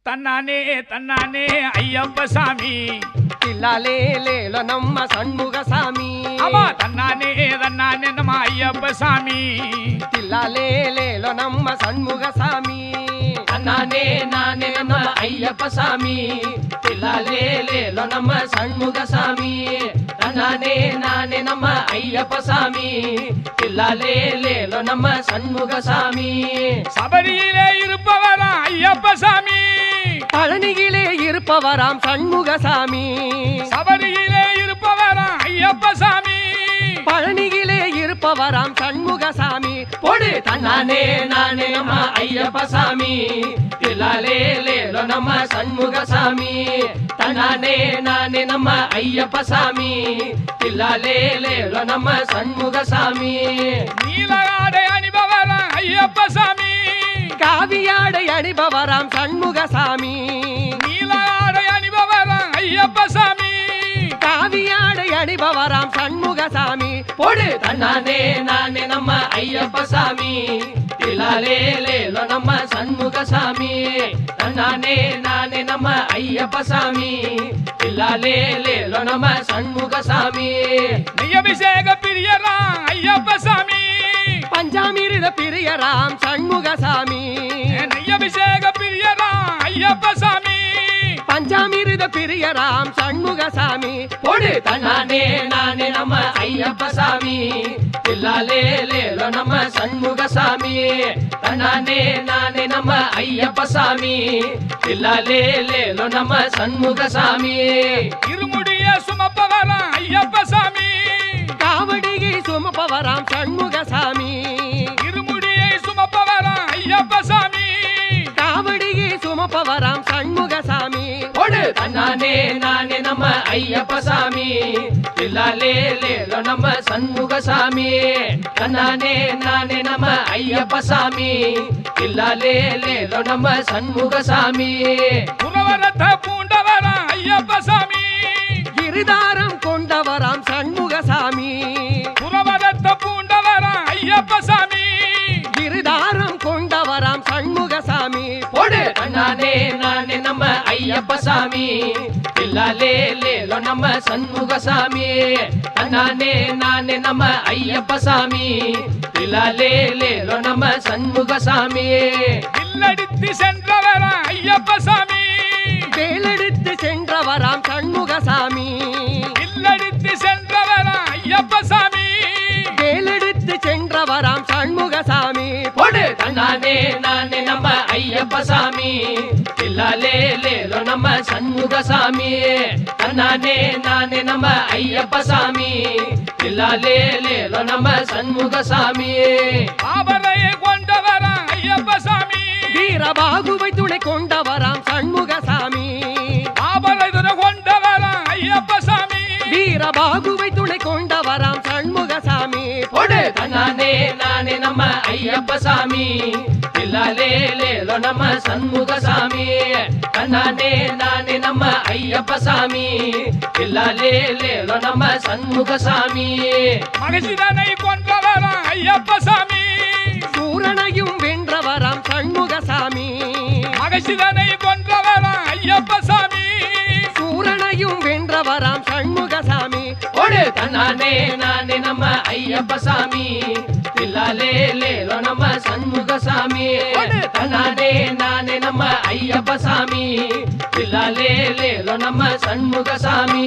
தன்னானே தன்னானே ஐயப்ப சாமி தில்லாலே லேலோ நம்ம சண்முக சாமி ஆமா தன்னானே தன்னானே நம்ம ஐயப்ப சாமி தில்லாலே லேலோ நம்ம சண்முக சாமி தன்னானே நானே நம்ம ஐயப்ப சாமி தில்லாலே லேலோ நம்ம சண்முக சாமி தன்னானே நானே நம்ம ஐயப்ப சாமி தில்லாலே லேலோ நம்ம சண்முக சாமி சபரியிலே இருப்பவரா ஐயப்ப சாமி பழனியிலே இருப்பவராம் சண்முக சாமி சபரியிலே இருப்பவரா ஐயப்ப சாமி பழனியிலே இருப்பவராம் சண்முக சாமி பொடு தன்னானே நானே நம்ம ஐயப்ப சாமி தில்லாலே லேலோ நம்ம சண்முக சாமி தன்னானே நானே நம்ம ஐயப்ப சாமி தில்லாலே லேலோ நம்ம சண்முக சாமி நீலகாடை அணிபவரா ஐயப்ப சாமி காவியாடை அணிபவராம் சண்முக சாமி நீலகாடை அணிபவரா ஐயப்ப சாமி காவியாடை அணிபவராம் சண்முக சாமி பொடு தன்னானே நானே நம்ம ஐயப்ப சாமி தில்லாலே லேலோ நம்ம சண்முக சாமி தன்னானே நானே நம்ம ஐயப்ப சாமி தில்லாலே லேலோ நம்ம சண்முக சாமி நெய்யபிஷேக பிரியரா ஐயப்ப சாமி பஞ்சாமிருத பிரியராம் சண்முக சாமி நெய்யபிஷேக பிரியரா ஐயப்ப சாமி பஞ்சாமிருத பிரியராம் சண்முக சாமி பொடு தன்னானே நானே நம்ம ஐயப்ப சாமி தில்லாலே லேலோ நம்ம சண்முக சாமி தன்னானே நானே நம்ம ஐயப்ப சாமி தில்லாலே லேலோ நம்ம சண்முக சாமி இருமுடிய சுமப்பவரா ஐயப்ப சாமி காவடியை சுமப்பவராம் சண்முக சாமி இருமுடியை சுமப்பவரா ஐயப்ப சாமி காவடியை சுமப்பவராம் சண்முக சாமி பொடு தன்னானே நானே நம்ம ஐயப்ப சாமி தில்லாலே லேலோ நம்ம சண்முக சாமி தன்னானே நானே நம்ம ஐயப்ப சாமி தில்லாலே லேலோ நம்ம சண்முக சாமி புறவரத்தை பூண்டவரா ஐயப்ப சாமி இருதாரம் கொண்டவராம் சண்முக சாமி புறவரத்தை பூண்டவரா ஐயப்ப சாமி இருதாரம் கொண்டவராம் சண்முக சாமி பொடு தன்னானே நானே நம்ம ஐயப்ப சாமி தில்லாலே லேலோ நம்ம சண்முக சாமி தன்னானே நானே நம்ம ஐயப்ப சாமி தில்லாலே லேலோ நம்ம சண்முக சாமி இல்லடித்து சென்றவரா ஐயப்ப சாமி வேலெடுத்து சென்றவராம் சண்முக சாமி இல்லடித்து சென்றவரா ஐயப்ப சாமி வேலெடுத்து சென்றவராம் சண்முக சாமி பொடு தன்னானே நானே நம்ம ஐயப்ப சாமி தில்லாலே லேலோ நம்ம சண்முக சாமி தன்னானே நானே நம்ம ஐயப்ப சாமி தில்லாலே லேலோ நம்ம சண்முக சாமி ஆபரையை கொண்டவரா ஐயப்ப சாமி வீரபாகுவை துணை கொண்டவராம் சண்முக சாமி ஆபரை துணை கொண்டவரா ஐயப்ப சாமி வீரபாகுவை துணை கொண்டவராம் சண்முக சாமி பொடு தன்னானே நானே நம்ம ஐயப்ப சாமி தில்லாலே லேலோ நம்ம சண்முக சாமி தன்னானே நானே நம்ம ஐயப்ப சாமி தில்லாலே லேலோ நம்ம சண்முக சாமி மகிழ்ச்சிதனை கொன்றவரா ஐயப்ப சாமி சூரனையும் வென்றவராம் சண்முக சாமி மகிழ்ச்சிதனை கொன்றவரா ஐயப்ப சாமி சூரனையும் வென்றவராம் சண்முக சாமி பொடு தன்னானே நானே நம்ம ஐயப்ப சாமி தில்லாலே லேலோ நம்ம சண்முக சாமி தன்னானே நானே நம்ம ஐயப்ப சாமி தில்லாலே லேலோ நம்ம சண்முக சாமி